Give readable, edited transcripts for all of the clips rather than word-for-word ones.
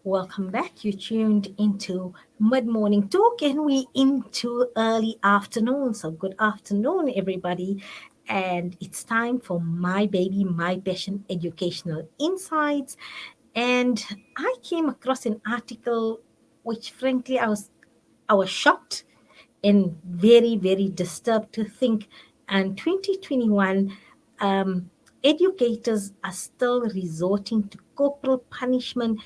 Welcome back. You tuned into Mid Morning Talk and we into early afternoon. So good afternoon, everybody. And it's time for My Baby, My Passion Educational Insights. And I came across an article which frankly I was shocked and very, very disturbed to think. And 2021, educators are still resorting to corporal punishment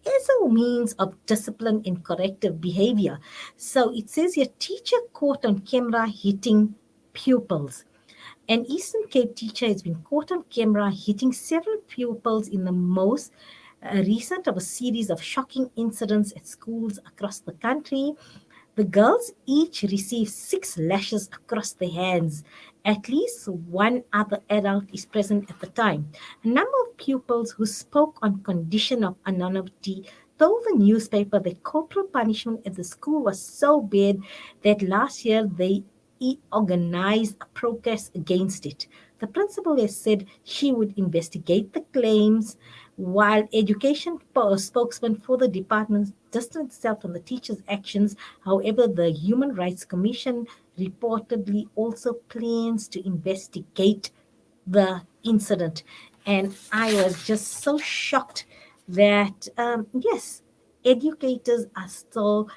as a means of discipline and corrective behavior. So it says your teacher caught on camera hitting pupils. An Eastern Cape teacher has been caught on camera hitting several pupils in the most recent of a series of shocking incidents at schools across the country. The girls each received 6 lashes across their hands. At least one other adult is present at the time. A number of pupils who spoke on condition of anonymity told the newspaper that corporal punishment at the school was so bad that last year they organized a protest against it. The principal has said she would investigate the claims, while education spokesman for the department distanced itself from the teachers' actions. However, the Human Rights Commission reportedly also plans to investigate the incident. And I was just so shocked that, yes, educators are still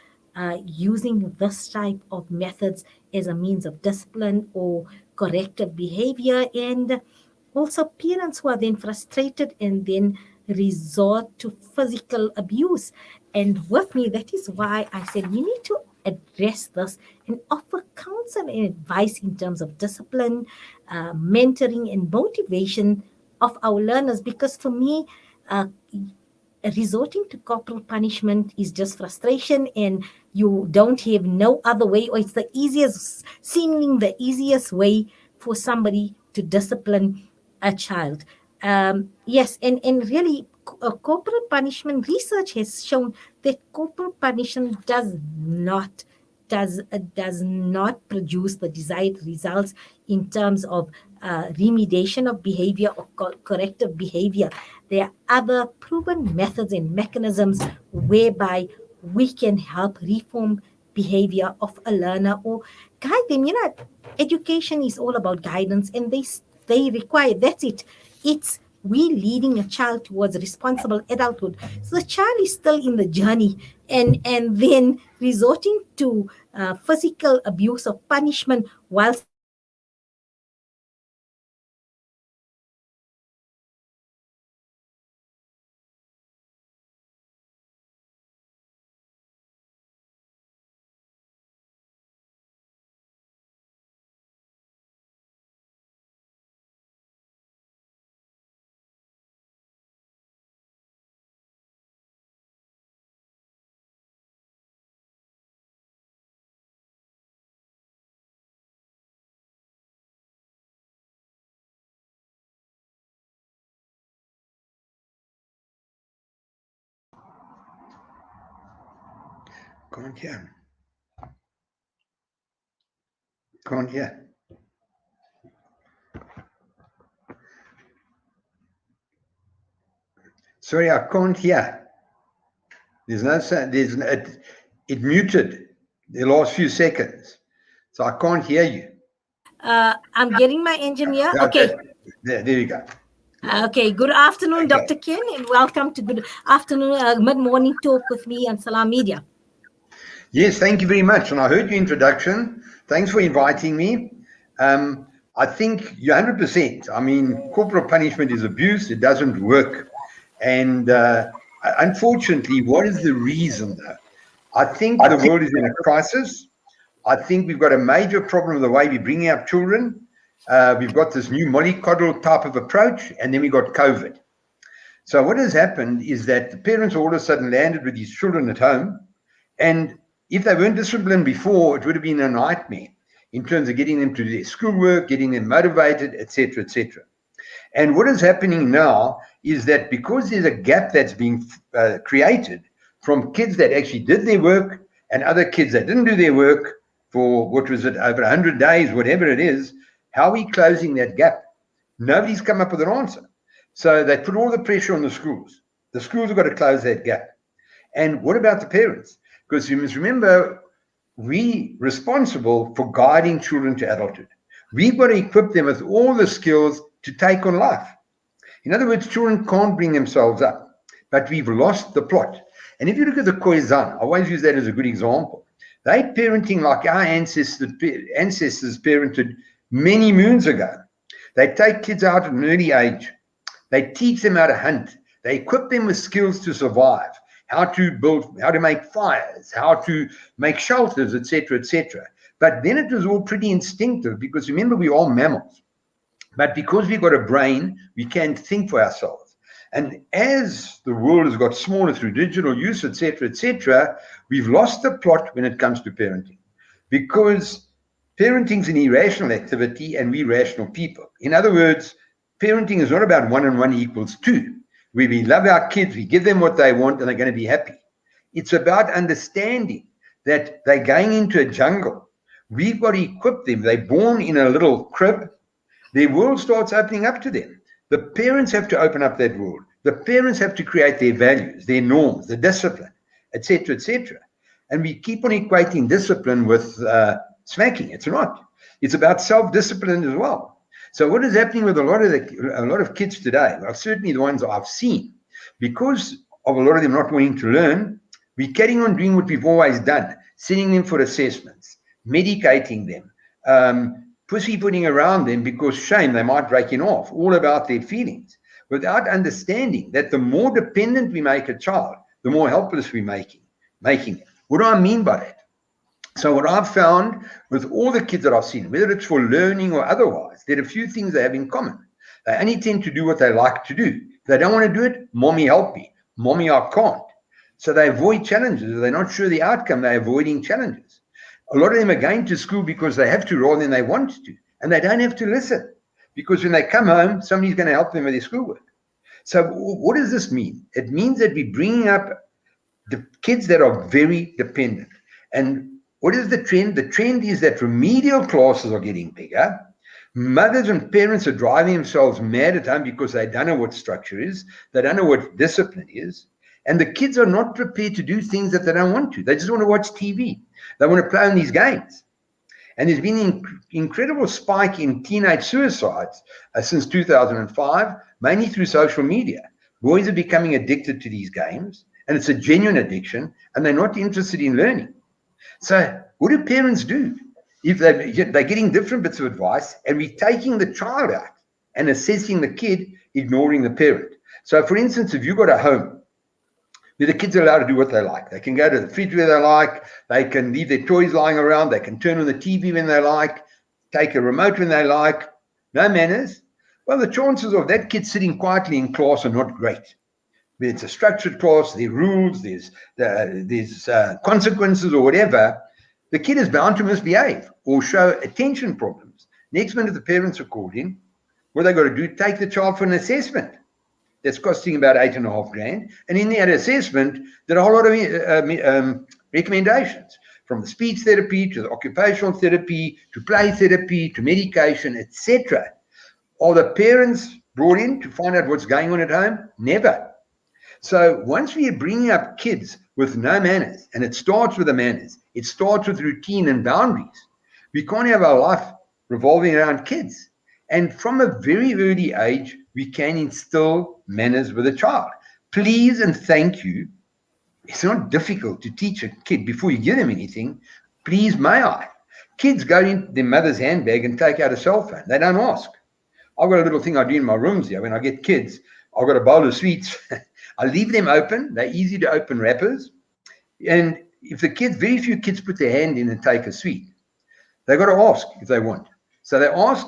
using this type of methods as a means of discipline or corrective behavior. And also, parents who are then frustrated and then resort to physical abuse. And with me, that is why I said we need to address this and offer counsel and advice in terms of discipline, mentoring, and motivation of our learners. Because for me, uh, resorting to corporal punishment is just frustration and you don't have no other way, or it's the easiest, seemingly the easiest way for somebody to discipline a child. Yes, and really, corporal punishment research has shown that corporal punishment does not produce the desired results in terms of remediation of behavior or corrective behavior. There are other proven methods and mechanisms whereby we can help reform behavior of a learner or guide them. Education is all about guidance, and they require, that's it. It's we leading a child towards responsible adulthood. So the child is still in the journey, and then resorting to physical abuse or punishment whilst the child is still in the journey is just Can't hear. Can't hear. Sorry, I can't hear. There's no sound. It muted the last few seconds, so I can't hear you. I'm getting my engineer. Yeah, Okay. there you go. Okay, good afternoon, Okay. Dr. Ken, and welcome to good afternoon, mid-morning talk with me and Salam Media. Yes, thank you very much. And I heard your introduction. Thanks for inviting me. I think you're 100%. I mean, corporal punishment is abuse. It doesn't work. And unfortunately, what is the reason, though? I think the world is in a crisis. I think we've got a major problem with the way we're bringing up children. We've got this new mollycoddle type of approach, and then we got COVID. So what has happened is that the parents all of a sudden landed with these children at home, and if they weren't disciplined before, it would have been a nightmare in terms of getting them to do their schoolwork, getting them motivated, etc., etc. And what is happening now is that because there's a gap that's being created from kids that actually did their work and other kids that didn't do their work for, what was it, over 100 days, whatever it is, how are we closing that gap? Nobody's come up with an answer. So they put all the pressure on the schools. The schools have got to close that gap. And what about the parents? Because you must remember, we responsible for guiding children to adulthood. We've got to equip them with all the skills to take on life. In other words, children can't bring themselves up, but we've lost the plot. And if you look at the Khoisan, I always use that as a good example. They parenting like our ancestors parented many moons ago. They take kids out at an early age. They teach them how to hunt. They equip them with skills to survive, how to build, how to make fires, how to make shelters, etc., etc. But then it was all pretty instinctive because remember, we're all mammals. But because we've got a brain, we can think for ourselves. And as the world has got smaller through digital use, etc., we've lost the plot when it comes to parenting. Because parenting is an irrational activity and we're rational people. In other words, parenting is not about 1 and 1 equals 2, where we love our kids, we give them what they want, and they're going to be happy. It's about understanding that they're going into a jungle. We've got to equip them. They're born in a little crib. Their world starts opening up to them. The parents have to open up that world. The parents have to create their values, their norms, the discipline, etc., etc. And we keep on equating discipline with smacking. It's not. It's about self-discipline as well. So what is happening with a lot of kids today? Well, certainly the ones I've seen, because of a lot of them not wanting to learn, we're carrying on doing what we've always done, sending them for assessments, medicating them, pussyfooting around them because shame, they might break in off, all about their feelings, without understanding that the more dependent we make a child, the more helpless we're making it. What do I mean by that? So what I've found with all the kids that I've seen, whether it's for learning or otherwise, there are a few things they have in common. They only tend to do what they like to do. If they don't want to do it, mommy, help me. Mommy, I can't. So they avoid challenges. If they're not sure the outcome, they're avoiding challenges. A lot of them are going to school because they have to rather than they want to. And they don't have to listen. Because when they come home, somebody's going to help them with their schoolwork. So what does this mean? It means that we're bringing up the kids that are very dependent. And what is the trend? The trend is that remedial classes are getting bigger. Mothers and parents are driving themselves mad at home because they don't know what structure is. They don't know what discipline is. And the kids are not prepared to do things that they don't want to. They just want to watch TV. They want to play on these games. And there's been an incredible spike in teenage suicides since 2005, mainly through social media. Boys are becoming addicted to these games, and it's a genuine addiction, and they're not interested in learning. So what do parents do? If they're getting different bits of advice, and we're taking the child out and assessing the kid, ignoring the parent. So, for instance, if you've got a home where the kids are allowed to do what they like, they can go to the fridge where they like, they can leave their toys lying around, they can turn on the TV when they like, take a remote when they like, no manners. Well, the chances of that kid sitting quietly in class are not great. It's a structured class, there are rules, there's consequences or whatever. The kid is bound to misbehave or show attention problems. Next minute, the parents are called in. What they got to do? Take the child for an assessment. That's costing about $8,500. And in that assessment, there are a whole lot of recommendations, from the speech therapy to the occupational therapy to play therapy to medication, etc. Are the parents brought in to find out what's going on at home? Never. So once we are bringing up kids with no manners, and it starts with the manners, it starts with routine and boundaries. We can't have our life revolving around kids. And from a very early age, we can instill manners with a child. Please and thank you. It's not difficult to teach a kid before you give them anything. Please, may I? Kids go into their mother's handbag and take out a cell phone. They don't ask. I've got a little thing I do in my rooms here. When I get kids, I've got a bowl of sweets. I leave them open. They're easy to open wrappers. And if the kids, very few kids put their hand in and take a sweet. They've got to ask if they want. So they ask.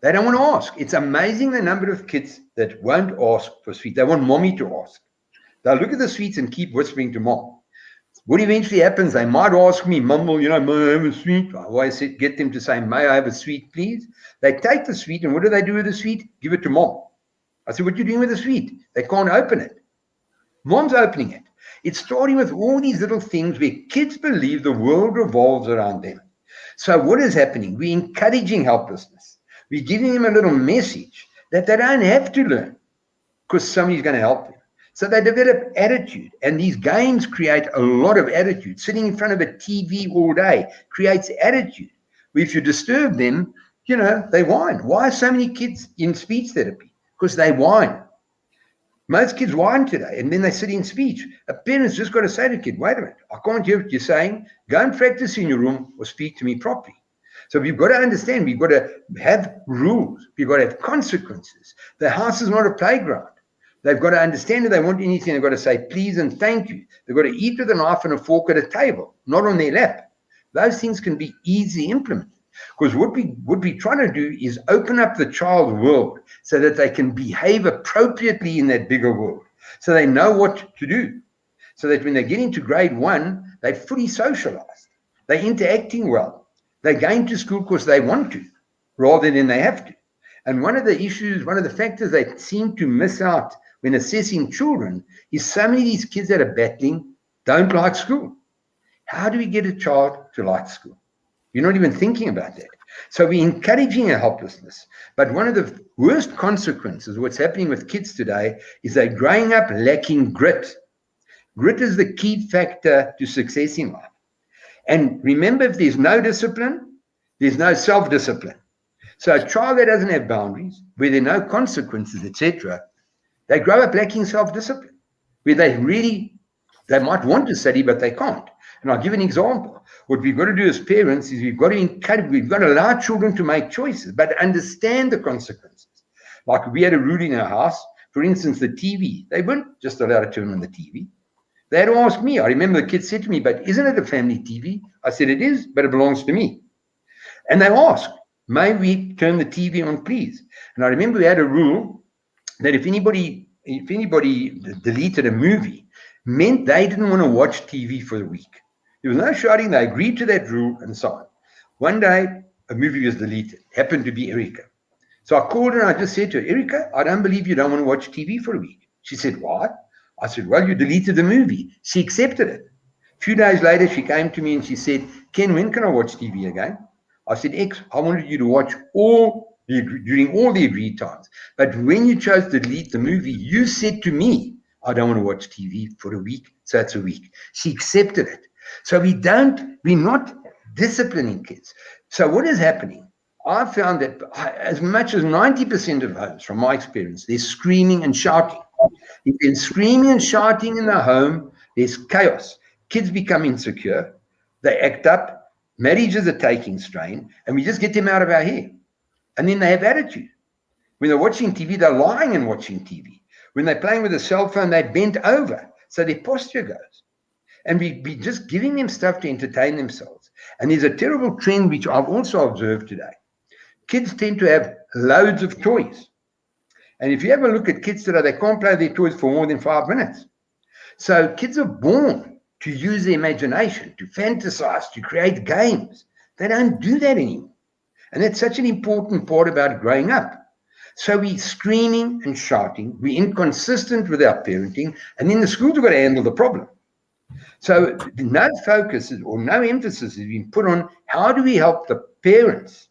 They don't want to ask. It's amazing the number of kids that won't ask for sweets. They want mommy to ask. They'll look at the sweets and keep whispering to mom. What eventually happens, they might ask me, mumble, may I have a sweet? I always get them to say, may I have a sweet, please? They take the sweet, and what do they do with the sweet? Give it to mom. I said, what are you doing with the sweet? They can't open it. Mom's opening it. It's starting with all these little things where kids believe the world revolves around them. So what is happening? We're encouraging helplessness. We're giving them a little message that they don't have to learn because somebody's going to help them. So they develop attitude, and these games create a lot of attitude. Sitting in front of a TV all day creates attitude. If you disturb them, they whine. Why are so many kids in speech therapy? Because they whine. Most kids whine today, and then they sit in speech. A parent's just got to say to the kid, wait a minute, I can't hear what you're saying. Go and practice in your room or speak to me properly. So we've got to understand, we've got to have rules. We've got to have consequences. The house is not a playground. They've got to understand if they want anything, they've got to say please and thank you. They've got to eat with a knife and a fork at a table, not on their lap. Those things can be easily implemented. Because what we're trying to do is open up the child's world so that they can behave appropriately in that bigger world. So they know what to do. So that when they get into grade 1, they're fully socialized. They're interacting well. They're going to school because they want to, rather than they have to. And one of the factors they seem to miss out when assessing children is so many of these kids that are battling don't like school. How do we get a child to like school? You're not even thinking about that. So we're encouraging a helplessness. But one of the worst consequences of what's happening with kids today is they're growing up lacking grit. Grit is the key factor to success in life. And remember, if there's no discipline, there's no self-discipline. So a child that doesn't have boundaries, where there are no consequences, etc., they grow up lacking self-discipline, where they might want to study, but they can't. And I'll give an example. What we've got to do as parents is we've got to allow children to make choices, but understand the consequences. Like we had a rule in our house, for instance, the TV. They weren't just allowed to turn on the TV. They had to ask me. I remember the kids said to me, but isn't it a family TV? I said, it is, but it belongs to me. And they asked, may we turn the TV on, please? And I remember we had a rule that if anybody deleted a movie, meant they didn't want to watch TV for the week. There was no shouting. They agreed to that rule and so on. One day, a movie was deleted. It happened to be Erica. So I called her and I just said to her, Erica, I don't believe you don't want to watch TV for a week. She said, what? I said, well, you deleted the movie. She accepted it. A few days later, she came to me and she said, Ken, when can I watch TV again? I said, X, I wanted you to watch during all the agreed times. But when you chose to delete the movie, you said to me, I don't want to watch TV for a week, so it's a week. She accepted it. So we're not disciplining kids. So what is happening? I found that as much as 90% of homes, from my experience, they're screaming and shouting. If there's screaming and shouting in the home, there's chaos. Kids become insecure. They act up. Marriages are taking strain. And we just get them out of our hair. And then they have attitude. When they're watching TV, they're lying and watching TV. When they're playing with a cell phone, they're bent over. So their posture goes. And we just giving them stuff to entertain themselves. And there's a terrible trend which I've also observed today. Kids tend to have loads of toys. And if you have a look at kids today, they can't play their toys for more than 5 minutes. So kids are born to use their imagination, to fantasize, to create games. They don't do that anymore. And that's such an important part about growing up. So we're screaming and shouting, we're inconsistent with our parenting, and then the schools have got to handle the problem. So no focus or no emphasis has been put on how do we help the parents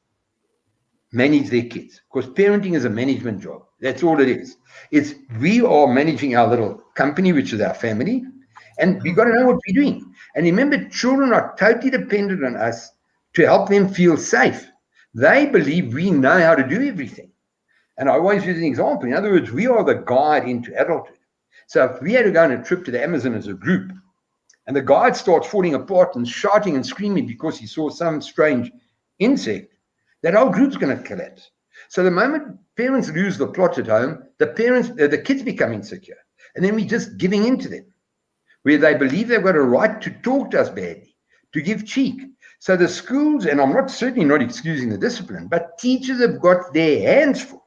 manage their kids, because parenting is a management job. That's all it is. It's we are managing our little company, which is our family, and we've got to know what we're doing. And remember, children are totally dependent on us to help them feel safe. They believe we know how to do everything. And I always use an example. In other words, we are the guide into adulthood. So if we had to go on a trip to the Amazon as a group, and the guide starts falling apart and shouting and screaming because he saw some strange insect, that whole group's going to collapse. So the moment parents lose the plot at home, the kids become insecure. And then we're just giving in to them, where they believe they've got a right to talk to us badly, to give cheek. So the schools, and I'm certainly not excusing the discipline, but teachers have got their hands full.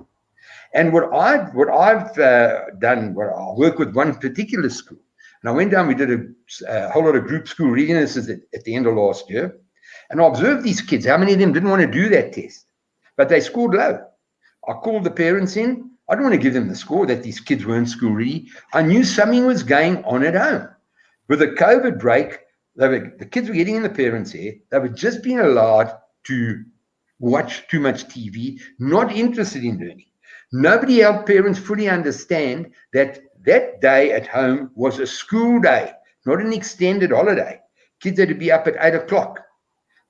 And what I've done, I work with one particular school, and I went down, we did a whole lot of group school readiness at the end of last year, and I observed these kids, how many of them didn't want to do that test, but they scored low. I called the parents in. I didn't want to give them the score that these kids weren't school ready. I knew something was going on at home. With the COVID break, the kids were getting in the parents' hair. They were just being allowed to watch too much TV, not interested in learning. Nobody helped parents fully understand that that day at home was a school day, not an extended holiday. Kids had to be up at 8 o'clock.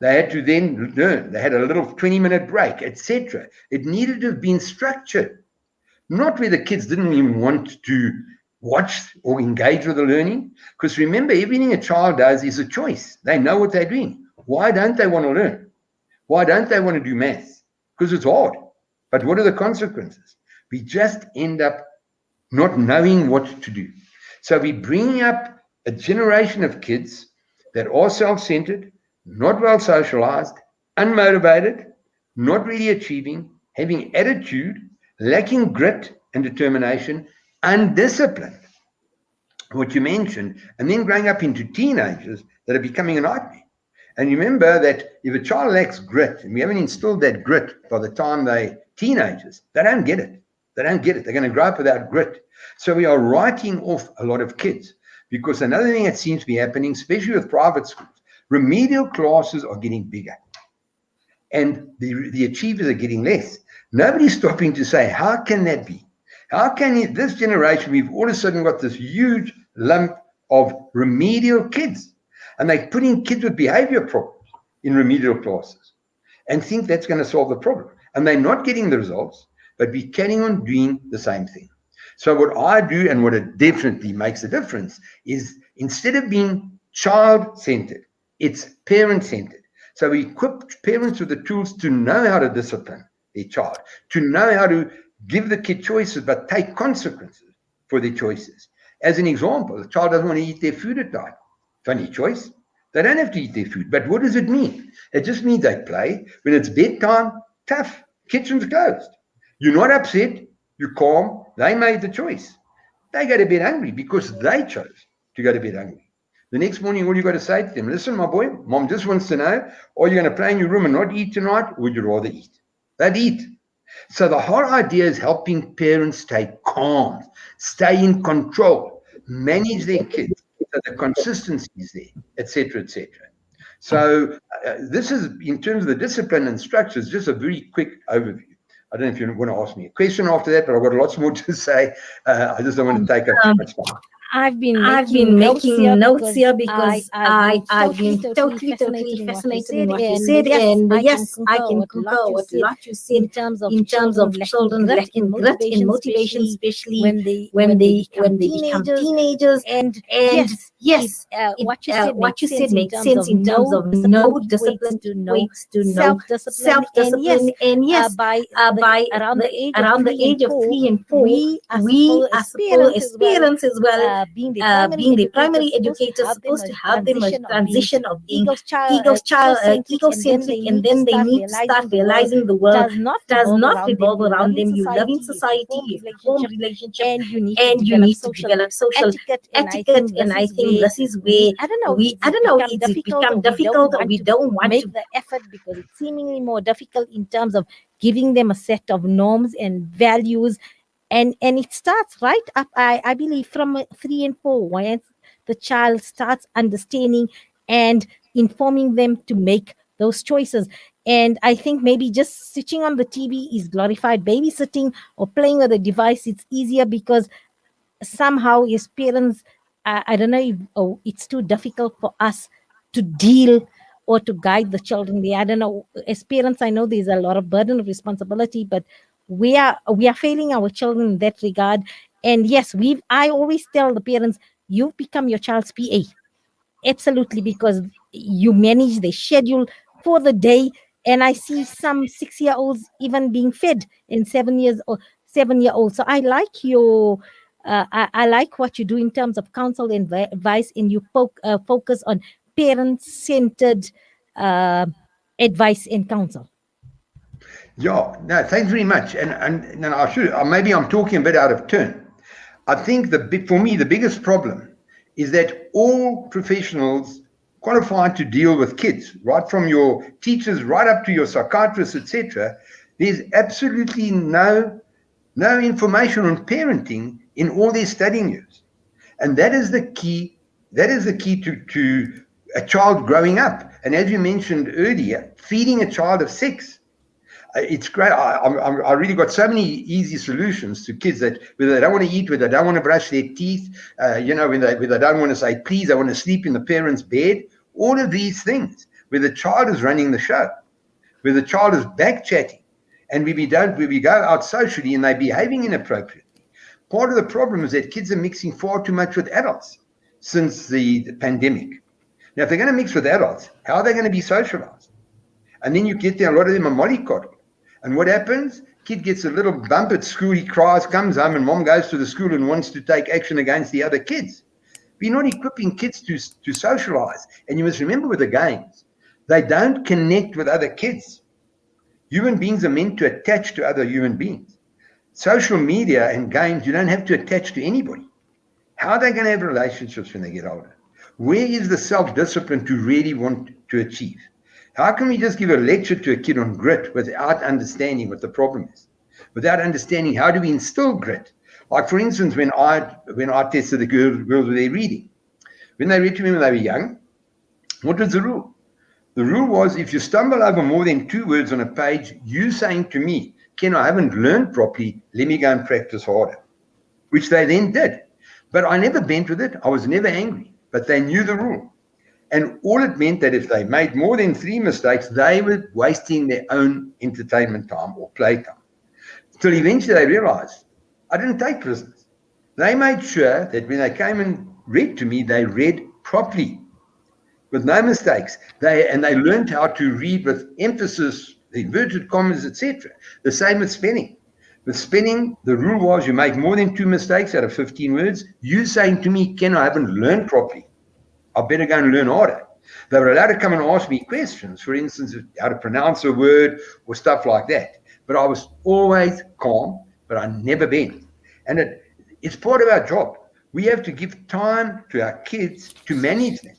They had to then learn. They had a little 20-minute break, etc. It needed to have been structured, not where the kids didn't even want to watch or engage with the learning. Because remember, everything a child does is a choice. They know what they're doing. Why don't they want to learn? Why don't they want to do maths? Because it's hard. But what are the consequences? We just end up not knowing what to do. So we're bringing up a generation of kids that are self-centered, not well socialized, unmotivated, not really achieving, having attitude, lacking grit and determination, undisciplined, what you mentioned, and then growing up into teenagers that are becoming a nightmare. And remember that if a child lacks grit, and we haven't instilled that grit by the time they're teenagers, they don't get it. They don't get it. They're going to grow up without grit. So we are writing off a lot of kids. Because another thing that seems to be happening, especially with private schools, remedial classes are getting bigger. And the achievers are getting less. Nobody's stopping to say, how can that be? How can this generation, we've all of a sudden got this huge lump of remedial kids. And they're putting kids with behavior problems in remedial classes and think that's going to solve the problem. And they're not getting the results, but we're carrying on doing the same thing. So what I do, and what it definitely makes a difference, is instead of being child-centered, it's parent-centered. So we equip parents with the tools to know how to discipline their child, to know how to give the kid choices, but take consequences for their choices. As an example, the child doesn't want to eat their food at night. Funny choice. They don't have to eat their food. But what does it mean? It just means they play. When it's bedtime, tough. Kitchen's closed. You're not upset. You're calm. They made the choice. They go to bed hungry because they chose to go to bed hungry. The next morning, all you got to say to them, listen, my boy, mom just wants to know, are you going to play in your room and not eat tonight, or would you rather eat? They'd eat. So the whole idea is helping parents stay calm, stay in control, manage their kids, so the consistency is there, etc., etc. So this is, in terms of the discipline and structures, just a very quick overview. I don't know if you want to ask me a question after that, but I've got lots more to say. I just don't want to take up too much time. I've been making notes here because I've been totally fascinated in what you said, and yes, I can concur with a lot you said in terms of children lacking grit and motivation, especially when they become teenagers. And yes, what you said makes sense in terms of no discipline equates to no self-discipline. And yes, by around the age of 3 and 4, we are supposed, as parents as well, being the primary educators, supposed to help them with transition of being egocentric, and then they need to start realizing the world does not revolve around them. You live in society, you have a home relationship, and you need to develop social etiquette. And I think this is where I don't know, it's become difficult, or we don't want make to the effort because it's seemingly more difficult in terms of giving them a set of norms and values. And it starts right up, I believe, from 3 and 4, when the child starts understanding and informing them to make those choices. And I think maybe just switching on the TV is glorified babysitting, or playing with a device. It's easier because somehow as parents, I don't know if it's too difficult for us to deal or to guide the children there. I don't know. As parents, I know there's a lot of burden of responsibility, but we are failing our children in that regard. And yes, I always tell the parents, you've become your child's PA. Absolutely, because you manage the schedule for the day. And I see some 6-year-olds even being fed, and 7-year-olds. So I like your I like what you do in terms of counsel and advice, and you focus on parent-centered advice and counsel. Yeah, no, thanks very much. And I should, maybe I'm talking a bit out of turn. I think for me, the biggest problem is that all professionals qualified to deal with kids, right from your teachers right up to your psychiatrists, etc., there's absolutely no information on parenting in all their studying years. And that is the key. That is the key to a child growing up. And as you mentioned earlier, feeding a child of 6. It's great. I really got so many easy solutions to kids that whether they don't want to eat, whether they don't want to brush their teeth, when they don't want to say please, I want to sleep in the parents' bed. All of these things, where the child is running the show, where the child is back chatting, and where we go out socially and they're behaving inappropriately. Part of the problem is that kids are mixing far too much with adults since the pandemic. Now, if they're going to mix with adults, how are they going to be socialized? And then you get there, a lot of them are mollycoddled. And what happens? Kid gets a little bump at school, he cries, comes home, and mom goes to the school and wants to take action against the other kids. We're not equipping kids to socialize. And you must remember with the games, they don't connect with other kids. Human beings are meant to attach to other human beings. Social media and games, you don't have to attach to anybody. How are they going to have relationships when they get older? Where is the self-discipline to really want to achieve? How can we just give a lecture to a kid on grit without understanding what the problem is? Without understanding how do we instill grit? Like, for instance, when I tested the girls with their reading. When they read to me when they were young, what was the rule? The rule was if you stumble over more than 2 words on a page, you saying to me, Ken, I haven't learned properly, let me go and practice harder, which they then did. But I never bent with it. I was never angry, but they knew the rule. And all it meant that if they made more than 3 mistakes, they were wasting their own entertainment time or playtime. Till eventually they realized, I didn't take prisoners. They made sure that when they came and read to me, they read properly, with no mistakes. They learned how to read with emphasis, inverted commas, etc. The same with spelling. With spelling, the rule was you make more than 2 mistakes out of 15 words. You saying to me, Ken, I haven't learned properly, I better go and learn harder. They were allowed to come and ask me questions, for instance, how to pronounce a word or stuff like that. But I was always calm, but I never bent. And it's part of our job. We have to give time to our kids to manage them.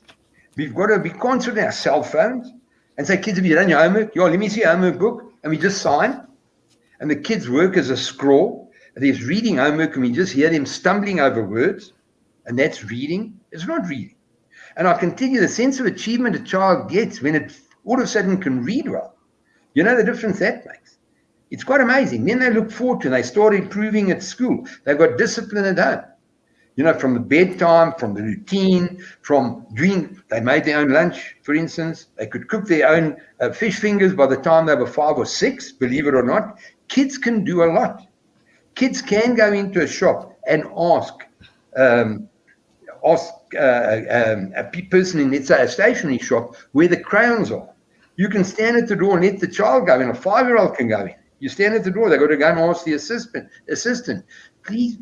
We can't sit on our cell phones and say, kids, have you done your homework? Yeah, let me see your homework book. And we just sign. And the kids work as a scroll. There's reading homework, and we just hear them stumbling over words. And that's reading. It's not reading. And I can tell you the sense of achievement a child gets when it all of a sudden can read well. You know the difference that makes. It's quite amazing. Then they look forward to it. They start improving at school. They've got discipline at home. You know, from the bedtime, from the routine, they made their own lunch, for instance. They could cook their own fish fingers by the time they were 5 or 6, believe it or not. Kids can do a lot. Kids can go into a shop and ask a person in, let's say, a stationery shop where the crayons are. You can stand at the door and let the child go in. A 5-year-old can go in. You stand at the door, they've got to go and ask the assistant, please,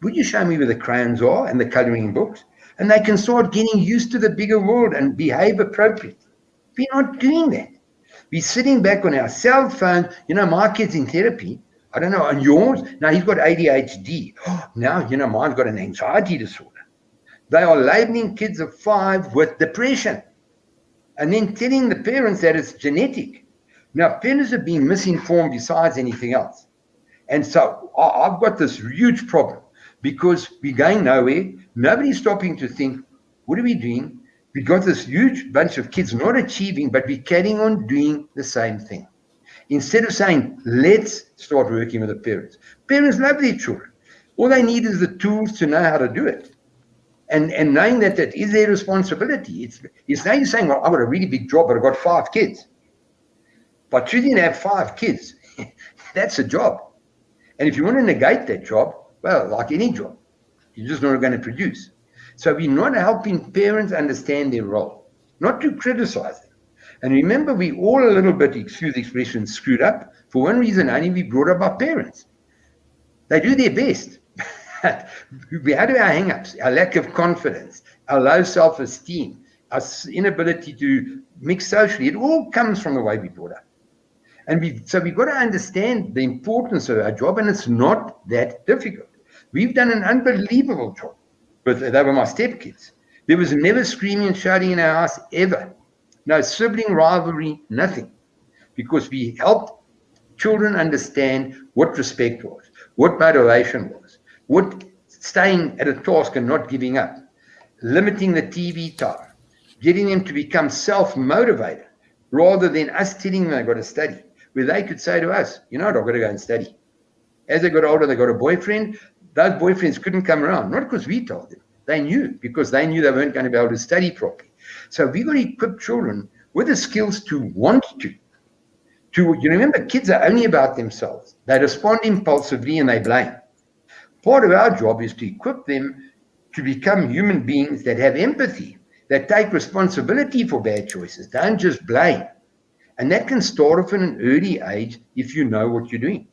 would you show me where the crayons are and the coloring books? And they can start getting used to the bigger world and behave appropriately. We're not doing that. We're sitting back on our cell phone. You know, my kid's in therapy. I don't know, and yours? Now he's got ADHD. Now, you know, mine's got an anxiety disorder. They are labeling kids of 5 with depression and then telling the parents that it's genetic. Now, parents are being misinformed besides anything else. And so I've got this huge problem because we're going nowhere. Nobody's stopping to think, what are we doing? We've got this huge bunch of kids not achieving, but we're carrying on doing the same thing. Instead of saying, let's start working with the parents. Parents love their children. All they need is the tools to know how to do it. And knowing that is their responsibility. It's now you're saying, well, I've got a really big job, but I've got 5 kids. But choosing to have 5 kids, that's a job. And if you want to negate that job, well, like any job, you're just not going to produce. So we're not helping parents understand their role, not to criticize them. And remember, we all a little bit, excuse the expression, screwed up. For one reason only, we brought up our parents. They do their best. We had our hang-ups, our lack of confidence, our low self-esteem, our inability to mix socially. It all comes from the way we brought up. And so we've got to understand the importance of our job, and it's not that difficult. We've done an unbelievable job. But they were my stepkids. There was never screaming and shouting in our house, ever. No sibling rivalry, nothing. Because we helped children understand what respect was, what motivation was, what staying at a task and not giving up, limiting the TV time, getting them to become self-motivated rather than us telling them they've got to study. where they could say to us, you know what, I've got to go and study. As they got older, they got a boyfriend. Those boyfriends couldn't come around, not because we told them. They knew, because they knew they weren't going to be able to study properly. So we've got to equip children with the skills to want to. You remember, kids are only about themselves. They respond impulsively and they blame. Part of our job is to equip them to become human beings that have empathy, that take responsibility for bad choices, don't just blame. And that can start off at an early age if you know what you're doing.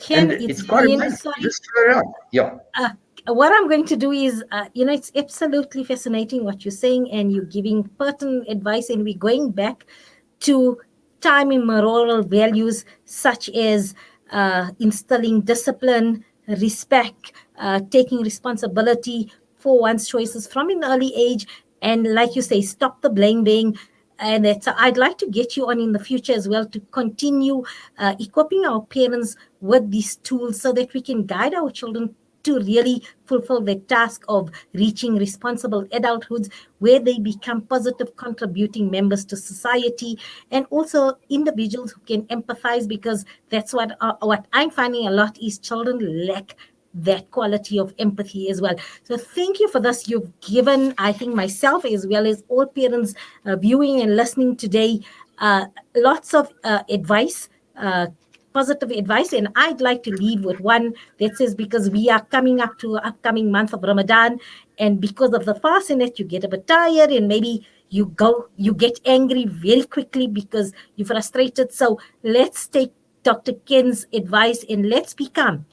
And Ken, it's it's quite been, amazing. sorry, Just throw it out. Yeah. uh, what I'm going to do is, it's absolutely fascinating what you're saying, and you're giving pertinent advice, and we're going back to time immemorial values such as instilling discipline, respect, taking responsibility for one's choices from an early age, and like you say, stop the blame game. And that I'd like to get you on in the future as well to continue equipping our parents with these tools so that we can guide our children to really fulfill the task of reaching responsible adulthoods where they become positive contributing members to society, and also individuals who can empathize, because that's what I'm finding a lot is children lack that quality of empathy as well. So thank you for this. You've given, I think, myself as well as all parents viewing and listening today, lots of advice, positive advice. And I'd like to leave with one that says, because we are coming up to an upcoming month of Ramadan, and because of the fast in it, you get a bit tired, and maybe you get angry very quickly because you're frustrated. So let's take Dr. Ken's advice and let's be calm.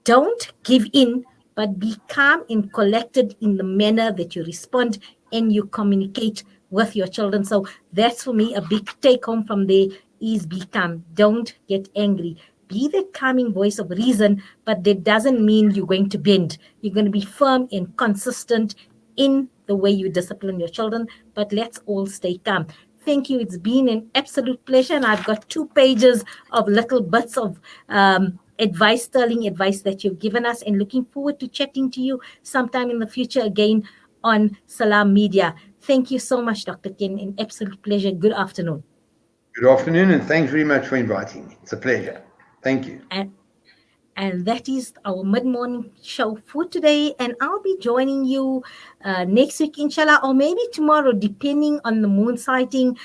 Don't give in, but be calm and collected in the manner that you respond and you communicate with your children. So that's for me a big take home from there is be calm. Don't get angry. Be the calming voice of reason, but that doesn't mean you're going to bend. You're going to be firm and consistent in the way you discipline your children, but let's all stay calm. Thank you. It's been an absolute pleasure. And I've got 2 pages of little bits of advice, sterling advice that you've given us, and looking forward to chatting to you sometime in the future again on Salam Media. Thank you so much, Dr. Ken. An absolute pleasure. Good afternoon. Good afternoon, and thanks very much for inviting me. It's a pleasure. Thank you. And that is our mid-morning show for today. And I'll be joining you next week, inshallah, or maybe tomorrow, depending on the moon sighting.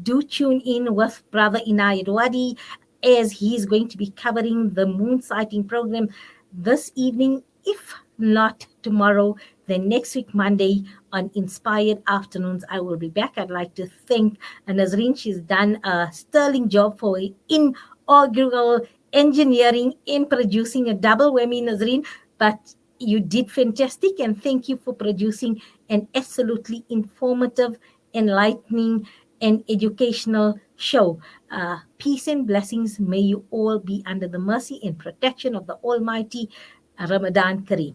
Do tune in with Brother Inayat Wadi, as he's going to be covering the moon sighting program this evening. If not tomorrow, then next week, Monday, on Inspired Afternoons, I will be back. I'd like to thank Nazreen. She's done a sterling job for inaugural engineering in producing a double whammy, Nazreen, but you did fantastic, and thank you for producing an absolutely informative, enlightening, and educational show. Peace and blessings. May you all be under the mercy and protection of the Almighty. Ramadan Kareem.